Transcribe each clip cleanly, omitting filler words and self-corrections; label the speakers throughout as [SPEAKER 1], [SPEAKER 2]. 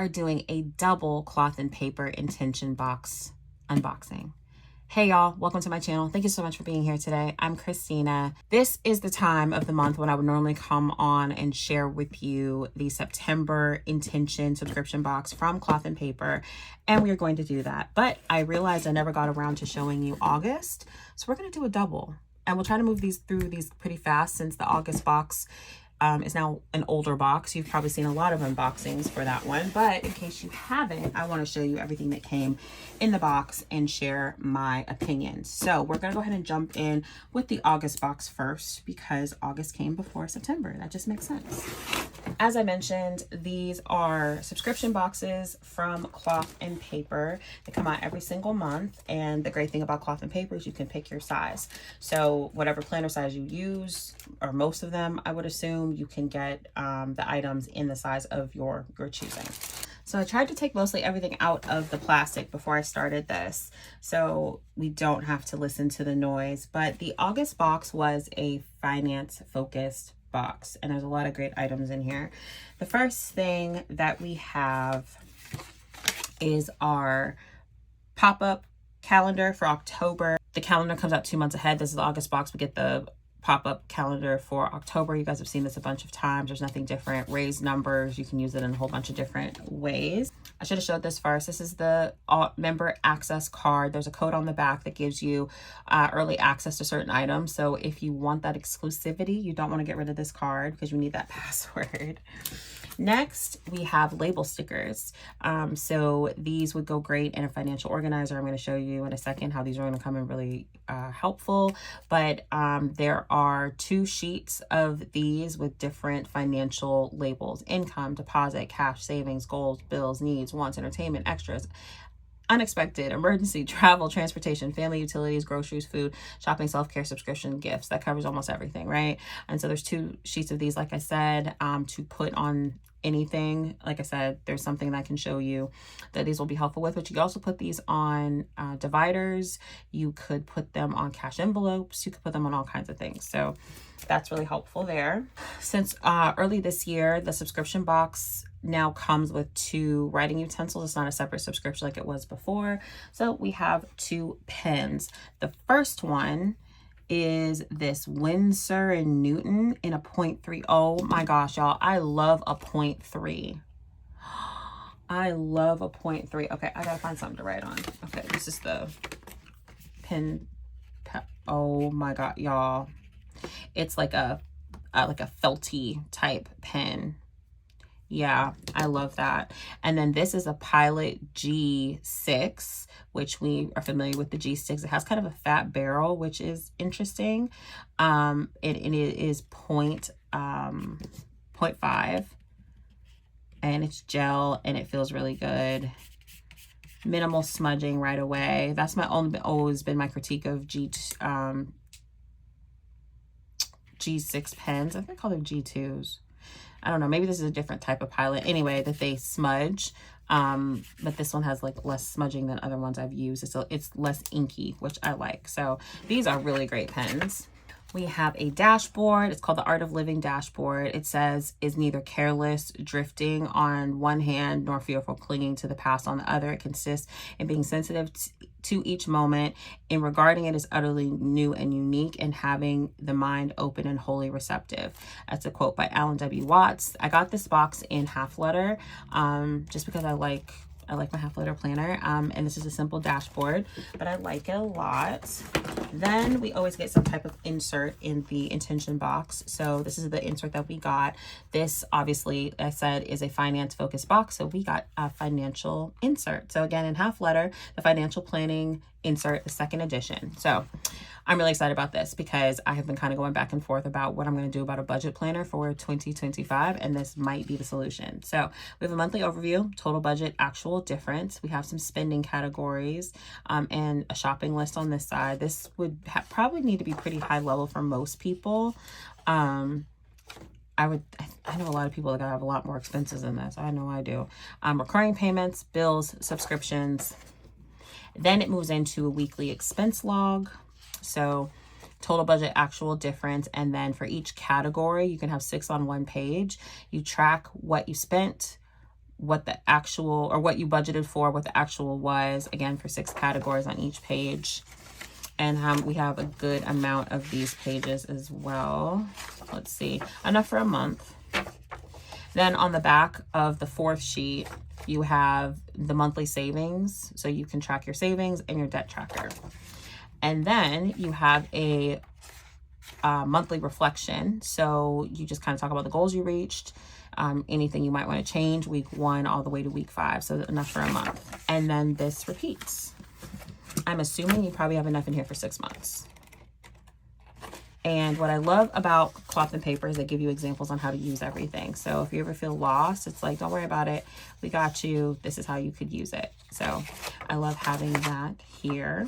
[SPEAKER 1] are doing a double cloth and paper intention box unboxing. Hey y'all, welcome to my channel. Thank you so much for being here today. I'm Christina. This is the time of the month when I would normally come on and share with you the September intention subscription box from Cloth and Paper, and we are going to do that. But I realized I never got around to showing you August, so we're going to do a double, and we'll try to move through these pretty fast since the August box is now an older box. You've probably seen a lot of unboxings for that one, but in case you haven't, I want to show you everything that came in the box and share my opinions. So we're going to go ahead and jump in with the August box first because August came before September. That just makes sense. As I mentioned, these are subscription boxes from Cloth and Paper. They come out every single month, and the great thing about Cloth and Paper is you can pick your size. So whatever planner size you use, or most of them, I would assume, you can get the items in the size of your choosing. So I tried to take mostly everything out of the plastic before I started this, so we don't have to listen to the noise. But the August box was a finance-focused box, and there's a lot of great items in here. The first thing that we have is our pop-up calendar for October. The calendar comes out 2 months ahead. This is the August box. We get the pop-up calendar for October. You guys have seen this a bunch of times. There's nothing different. Raised numbers, you can use it in a whole bunch of different ways. I should have showed this first. This is the member access card. There's a code on the back that gives you early access to certain items. So if you want that exclusivity, you don't want to get rid of this card because you need that password. Next, we have label stickers. So these would go great in a financial organizer. I'm going to show you in a second how these are going to come in really helpful. But there are 2 sheets of these with different financial labels: income, deposit, cash, savings, goals, bills, needs, wants, entertainment, extras, unexpected, emergency, travel, transportation, family, utilities, groceries, food, shopping, self-care, subscription, gifts. That covers almost everything, right? And so there's 2 sheets of these, like I said, to put on anything. Like I said, there's something that I can show you that these will be helpful with, but you can also put these on dividers. You could put them on cash envelopes. You could put them on all kinds of things. So that's really helpful there. Since early this year, the subscription box now comes with 2 writing utensils. It's not a separate subscription like it was before. So we have 2 pens. The first one is this Winsor & Newton in a 0.3. Oh my gosh, y'all, I love a 0.3. I love a 0.3. Okay, I gotta find something to write on. Okay, this is the pen. Oh my god, y'all, it's like a felty type pen. Yeah, I love that. And then this is a Pilot G6, which we are familiar with the G6. It has kind of a fat barrel, which is interesting. And it is 0.5, and it's gel, and it feels really good. Minimal smudging right away. That's always been my critique of G6 pens. I think I call them G2s. I don't know, maybe this is a different type of Pilot. Anyway, that they smudge, but this one has like less smudging than other ones I've used. It's less inky, which I like. So these are really great pens. We have a dashboard. It's called the Art of Living dashboard. It says, is neither careless drifting on one hand nor fearful clinging to the past on the other. It consists in being sensitive to each moment, in regarding it as utterly new and unique, and having the mind open and wholly receptive. That's a quote by Alan W. Watts. I got this box in half letter just because I like my half letter planner, and this is a simple dashboard, but I like it a lot. Then we always get some type of insert in the intention box. So this is the insert that we got. This, obviously, I said, is a finance focused box, so we got a financial insert. So again, in half letter, the financial planning insert, the 2nd edition. So I'm really excited about this because I have been kind of going back and forth about what I'm going to do about a budget planner for 2025, and this might be the solution. So we have a monthly overview, total budget, actual difference. We have some spending categories, and a shopping list on this side. This would probably need to be pretty high level for most people. I know a lot of people that have a lot more expenses than this. I know I do. Recurring payments, bills, subscriptions. Then it moves into a weekly expense log. So total budget, actual difference, and then for each category, you can have 6 on one page. You track what you spent, what the actual, or what you budgeted for, what the actual was, again, for 6 categories on each page. And we have a good amount of these pages as well. Let's see, enough for a month. Then on the back of the 4th sheet, you have the monthly savings, so you can track your savings and your debt tracker. And then you have a monthly reflection, so you just kind of talk about the goals you reached, anything you might want to change week 1 all the way to week 5, so enough for a month. And then this repeats. I'm assuming you probably have enough in here for 6 months. And what I love about Cloth and Paper is they give you examples on how to use everything. So if you ever feel lost, it's like, don't worry about it. We got you. This is how you could use it. So I love having that here.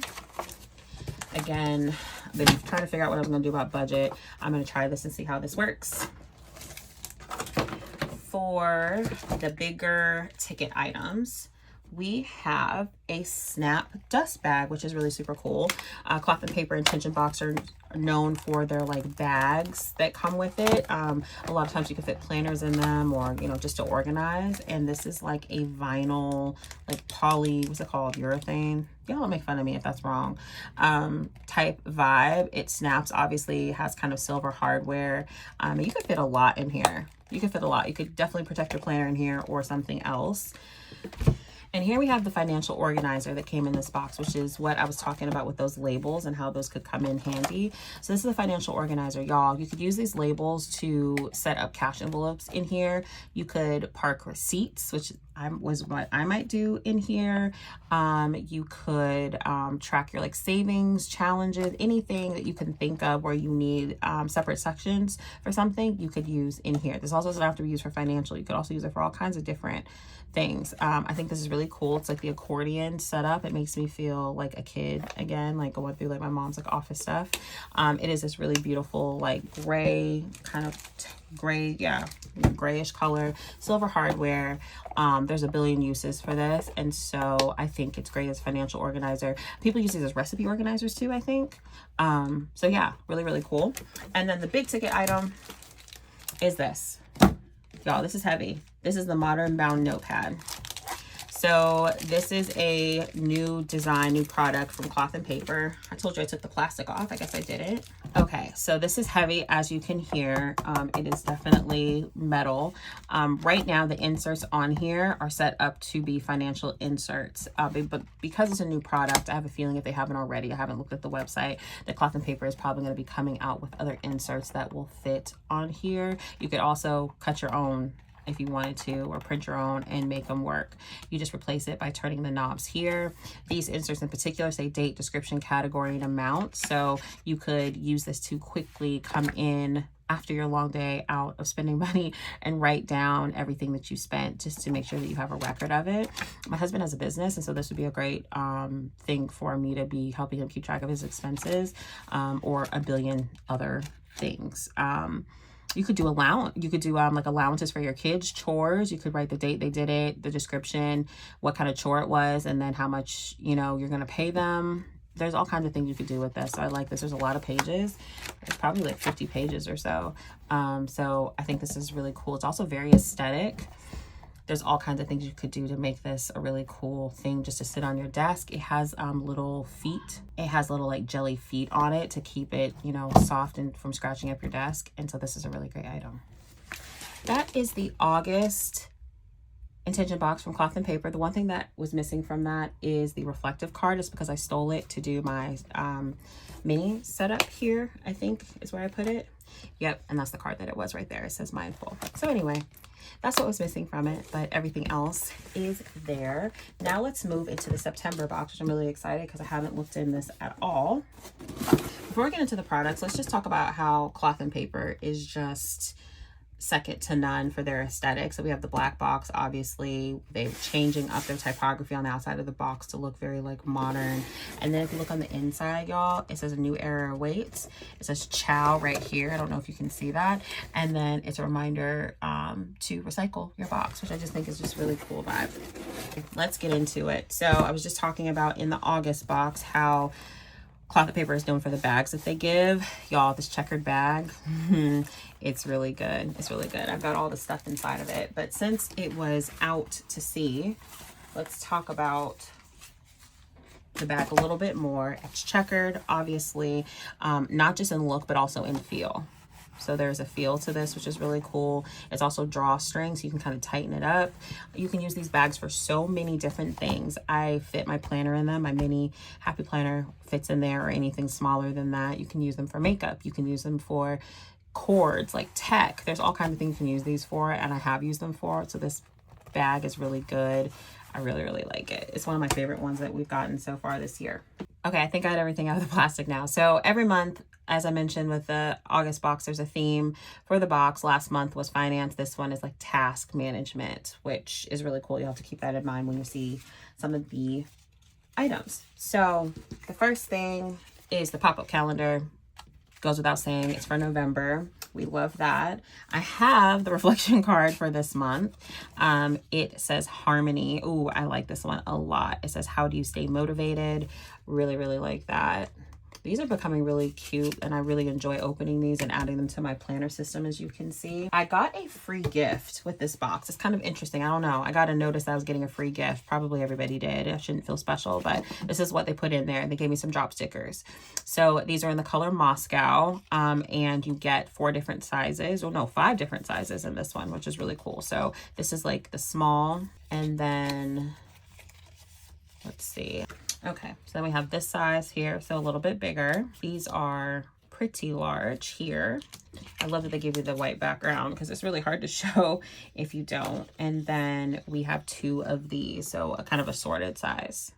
[SPEAKER 1] Again, I've been trying to figure out what I was going to do about budget. I'm going to try this and see how this works. For the bigger ticket items, we have a Snap dust bag, which is really super cool. Cloth and Paper Intention Box are known for their like bags that come with it. A lot of times you can fit planners in them, or you know, just to organize. And this is like a vinyl, like poly, what's it called, urethane, y'all don't make fun of me if that's wrong, type vibe. It snaps, obviously has kind of silver hardware. You could fit a lot in here. You could fit a lot. You could definitely protect your planner in here or something else. And here we have the financial organizer that came in this box, which is what I was talking about with those labels and how those could come in handy. So this is a financial organizer, y'all. You could use these labels to set up cash envelopes in here. You could park receipts, which was what I might do in here. You could track your like savings, challenges, anything that you can think of where you need separate sections for something, you could use in here. This also doesn't have to be used for financial. You could also use it for all kinds of different things. I think this is really cool. It's like the accordion setup. It makes me feel like a kid again, like going through like my mom's like office stuff. It is this really beautiful like gray, kind of gray, yeah, grayish color, silver hardware. There's a billion uses for this, and so I think it's great as a financial organizer. People use these as recipe organizers too, I think. So yeah, really, really cool. And then the big ticket item is this. Y'all, this is heavy. This is the Modern Bound Notepad. So this is a new design, new product from Cloth and Paper. I told you I took the plastic off. I guess I didn't. Okay, so this is heavy, as you can hear. It is definitely metal. Right now, the inserts on here are set up to be financial inserts. But because it's a new product, I have a feeling if they haven't already, I haven't looked at the website, that Cloth and Paper is probably going to be coming out with other inserts that will fit on here. You could also cut your own if you wanted to, or print your own and make them work. You just replace it by turning the knobs here. These inserts in particular say date, description, category, and amount. So you could use this to quickly come in after your long day out of spending money and write down everything that you spent, just to make sure that you have a record of it. My husband has a business, and so this would be a great thing for me to be helping him keep track of his expenses, or a billion other things. You could do like allowances for your kids, chores. You could write the date they did it, the description, what kind of chore it was, and then how much, you know, you're going to pay them. There's all kinds of things you could do with this. So I like this. There's a lot of pages. There's probably like 50 pages or so. So I think this is really cool. It's also very aesthetic. There's all kinds of things you could do to make this a really cool thing just to sit on your desk. It has little feet. It has little like jelly feet on it to keep it, you know, soft and from scratching up your desk. And so this is a really great item. That is the August intention box from Cloth and Paper. The one thing that was missing from that is the reflective card, just because I stole it to do my mini setup here, I think is where I put it. Yep, and that's the card that it was right there. It says mindful. So anyway, that's what was missing from it, but everything else is there. Now let's move into the September box, which I'm really excited because I haven't looked in this at all. Before we get into the products, let's just talk about how Cloth and Paper is just second to none for their aesthetic. So we have the black box. Obviously they're changing up their typography on the outside of the box to look very like modern. And then if you look on the inside, y'all, it says a new era awaits. It says ciao right here. I don't know if you can see that. And then it's a reminder to recycle your box, which I just think is just really cool vibe. Let's get into it. So I was just talking about in the August box how Cloth and Paper is known for the bags that they give. Y'all, this checkered bag, it It's really good. It's really good. I've got all the stuff inside of it. But since it was out to sea, let's talk about the bag a little bit more. It's checkered, obviously, not just in look, but also in feel. So there's a feel to this, which is really cool. It's also drawstring, so you can kind of tighten it up. You can use these bags for so many different things. I fit my planner in them. My mini happy planner fits in there, or anything smaller than that. You can use them for makeup. You can use them for cords, like tech. There's all kinds of things you can use these for, and I have used them for. So this bag is really good. I really, really like it. It's one of my favorite ones that we've gotten so far this year. Okay, I think I had everything out of the plastic now. So every month, as I mentioned with the August box, there's a theme for the box. Last month was finance. This one is like task management, which is really cool. You'll have to keep that in mind when you see some of the items. So the first thing is the pop-up calendar. Goes without saying, it's for November. We love that. I have the reflection card for this month. It says harmony. Ooh, I like this one a lot. It says, how do you stay motivated? Really, really like that. These are becoming really cute, and I really enjoy opening these and adding them to my planner system, as you can see. I got a free gift with this box. It's kind of interesting. I don't know. I got a notice that I was getting a free gift. Probably everybody did. I shouldn't feel special, but this is what they put in there. They gave me some drop stickers. So these are in the color Moscow, and you get 4 different sizes. Oh no, 5 different sizes in this one, which is really cool. So this is like the small, and then let's see. Okay, so then we have this size here, so a little bit bigger. These are pretty large here. I love that they give you the white background because it's really hard to show if you don't. And then we have 2 of these, so a kind of assorted size.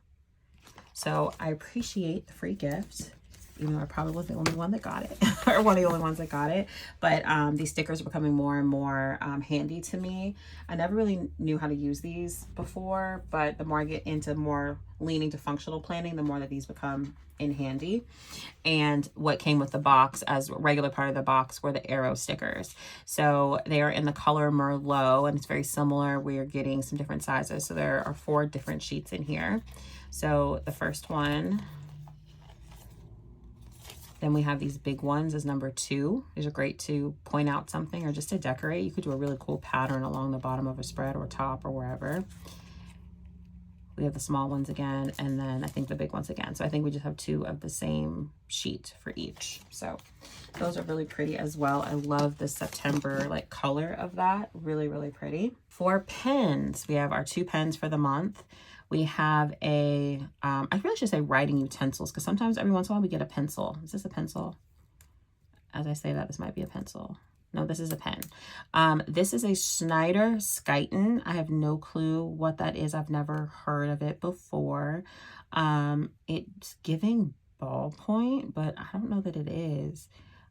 [SPEAKER 1] So I appreciate the free gift, even though I probably was the only one that got it, or one of the only ones that got it. But these stickers are becoming more and more handy to me. I never really knew how to use these before, but the more I get into more leaning to functional planning, the more that these become in handy. And what came with the box as a regular part of the box were the arrow stickers. So they are in the color Merlot, and it's very similar. We're getting some different sizes. So there are 4 different sheets in here. So the first one, then we have these big ones as number 2. These are great to point out something or just to decorate. You could do a really cool pattern along the bottom of a spread or top or wherever. We have the small ones again, and then I think the big ones again. So I think we just have 2 of the same sheet for each. So those are really pretty as well. I love the September like color of that. Really, really pretty. For pens, we have our 2 pens for the month. We have a, I really should say writing utensils, because sometimes every once in a while we get a pencil. Is this a pencil? As I say that, this might be a pencil. No, this is a pen. This is a Schneider Skyton. I have no clue what that is. I've never heard of it before. It's giving ballpoint, but I don't know that it is.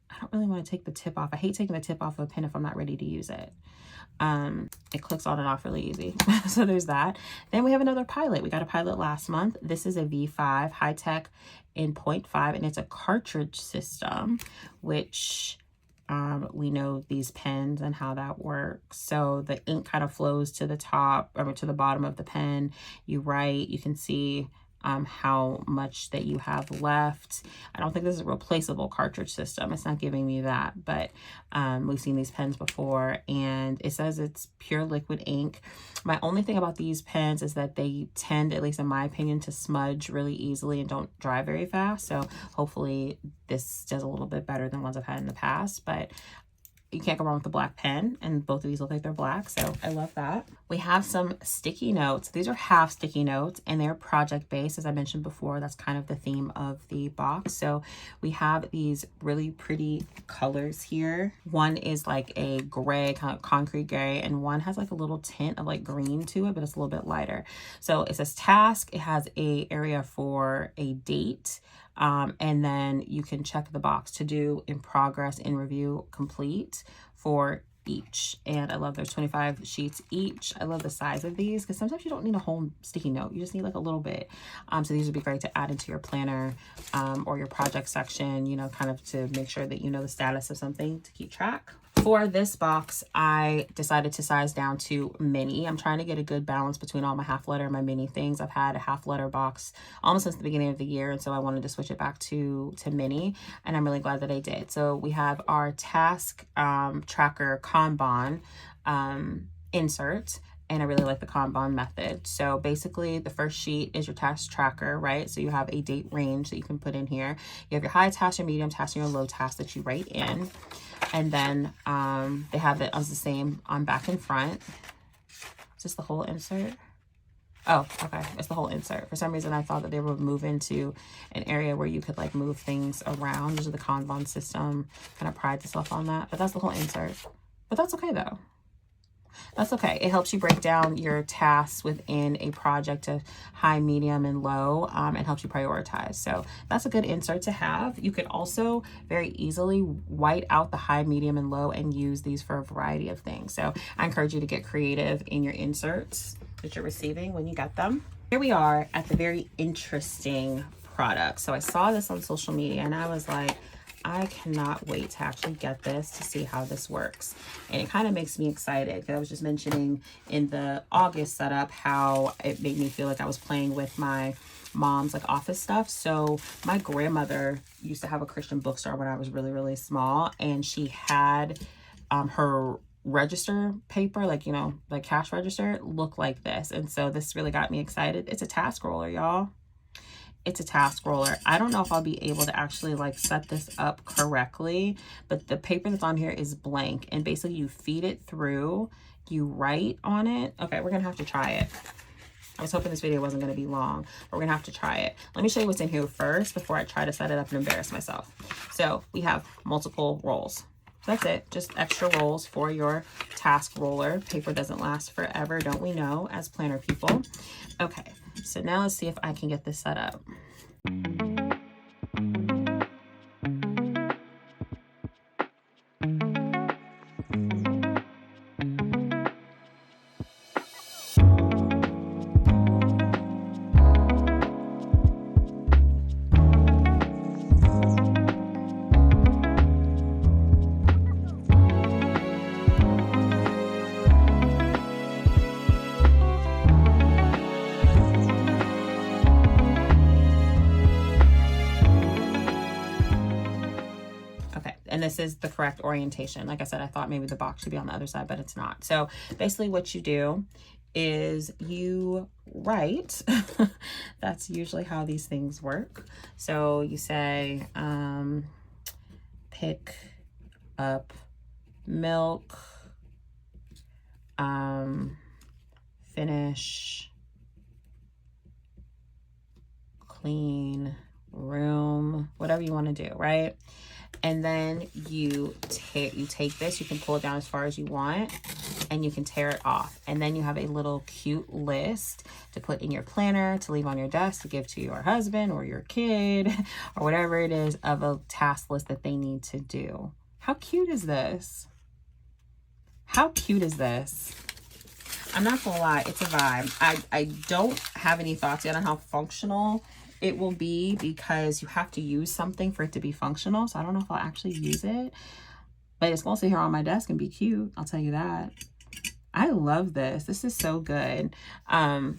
[SPEAKER 1] I don't really want to take the tip off. I hate taking the tip off of a pen if I'm not ready to use it. It clicks on and off really easy. So there's that. Then we have another Pilot. We got a Pilot last month. This is a V5 high tech in 0.5, and it's a cartridge system, which we know these pens and how that works. So the ink kind of flows to the top or to the bottom of the pen. You write, you can see how much that you have left. I don't think this is a replaceable cartridge system. It's not giving me that, but we've seen these pens before, and it says it's pure liquid ink. My only thing about these pens is that they tend, at least in my opinion, to smudge really easily and don't dry very fast. So hopefully this does a little bit better than ones I've had in the past, but you can't go wrong with the black pen, and both of these look like they're black, so I love that. We have some sticky notes. These are half sticky notes, and they're project based. As I mentioned before, that's kind of the theme of the box. So we have these really pretty colors here. One is like a gray, kind of concrete gray, and one has like a little tint of like green to it, but it's a little bit lighter. So it says task. It has a area for a date. And then you can check the box to do in progress, in review, complete for each. And I love there's 25 sheets each. I love the size of these because sometimes you don't need a whole sticky note. You just need like a little bit. So these would be great to add into your planner or your project section, you know, kind of to make sure that you know the status of something to keep track. For this box, I decided to size down to mini. I'm trying to get a good balance between all my half letter and my mini things. I've had a half letter box almost since the beginning of the year, and so I wanted to switch it back to mini, and I'm really glad that I did. So we have our task tracker Kanban insert, and I really like the Kanban method. So basically the first sheet is your task tracker, right? So you have a date range that you can put in here. You have your high task, your medium task, and your low task that you write in. And then they have it as the same on back and front. Is this the whole insert? Oh, okay. It's the whole insert. For some reason, I thought that they would move into an area where you could like move things around. Usually the Kanban system kind of prides itself on that, but that's the whole insert. But that's okay though. That's okay. It helps you break down your tasks within a project to high, medium, and low, and helps you prioritize. So that's a good insert to have. You could also very easily white out the high, medium, and low and use these for a variety of things. So I encourage you to get creative in your inserts that you're receiving when you get them. Here we are at the very interesting product. So I saw this on social media and I was like, I cannot wait to actually get this to see how this works. And it kind of makes me excited because I was just mentioning in the August setup how it made me feel like I was playing with my mom's like office stuff. So my grandmother used to have a Christian bookstore when I was really, really small, and she had her register paper, like, you know, like cash register, look like this. And so this really got me excited. It's a task roller, y'all. It's a task roller. I don't know if I'll be able to actually like set this up correctly, but the paper that's on here is blank, and basically you feed it through, you write on it. Okay, we're gonna have to try it. I was hoping this video wasn't gonna be long, but we're gonna have to try it. Let me show you what's in here first before I try to set it up and embarrass myself. So we have multiple rolls. That's it, just extra rolls for your task roller. Paper doesn't last forever, don't we know, as planner people? Okay, so now let's see if I can get this set up. And this is the correct orientation. Like I said, I thought maybe the box should be on the other side, but it's not. So basically what you do is you write. That's usually how these things work. So you say, pick up milk, finish, clean room, whatever you want to do, right? And then you take this, you can pull it down as far as you want, and you can tear it off. And then you have a little cute list to put in your planner, to leave on your desk, to give to your husband or your kid or whatever it is, of a task list that they need to do. How cute is this? How cute is this? I'm not gonna lie, it's a vibe. I don't have any thoughts yet on how functional it will be, because you have to use something for it to be functional. So I don't know if I'll actually use it, but it's gonna sit here on my desk and be cute, I'll tell you that. I love this. This is so good. I'll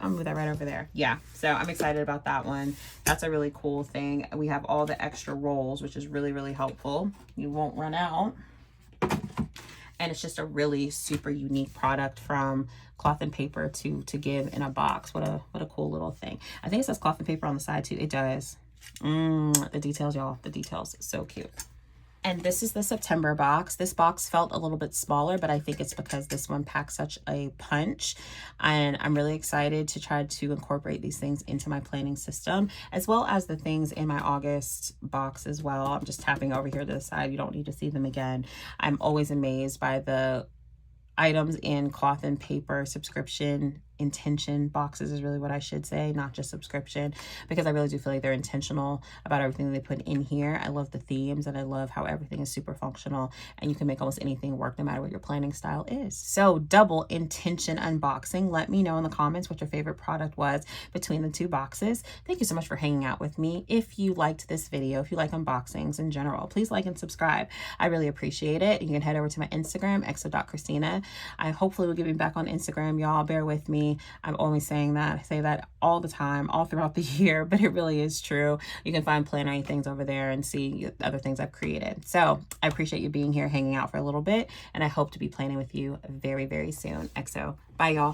[SPEAKER 1] move that right over there. Yeah, so I'm excited about that one. That's a really cool thing. We have all the extra rolls, which is really, really helpful. You won't run out. And it's just a really super unique product from Cloth and Paper to give in a box. What a cool little thing. I think it says Cloth and Paper on the side too. It does. The details, y'all. The details. So cute. And this is the September box. This box felt a little bit smaller, but I think it's because this one packs such a punch. And I'm really excited to try to incorporate these things into my planning system, as well as the things in my August box as well. I'm just tapping over here to the side. You don't need to see them again. I'm always amazed by the items in Cloth and Paper subscription intention boxes is really what I should say, not just subscription, because I really do feel like they're intentional about everything they put in here. I love the themes and I love how everything is super functional and you can make almost anything work no matter what your planning style is. So double intention unboxing. Let me know in the comments what your favorite product was between the two boxes. Thank you so much for hanging out with me. If you liked this video, if you like unboxings in general, please like and subscribe. I really appreciate it. You can head over to my Instagram, exo.christina. I hopefully will get me back on Instagram, y'all. Bear with me. I'm only saying that. I say that all the time, all throughout the year, but it really is true. You can find planner things over there and see other things I've created. So I appreciate you being here, hanging out for a little bit, and I hope to be planning with you very, very soon. XO. Bye, y'all.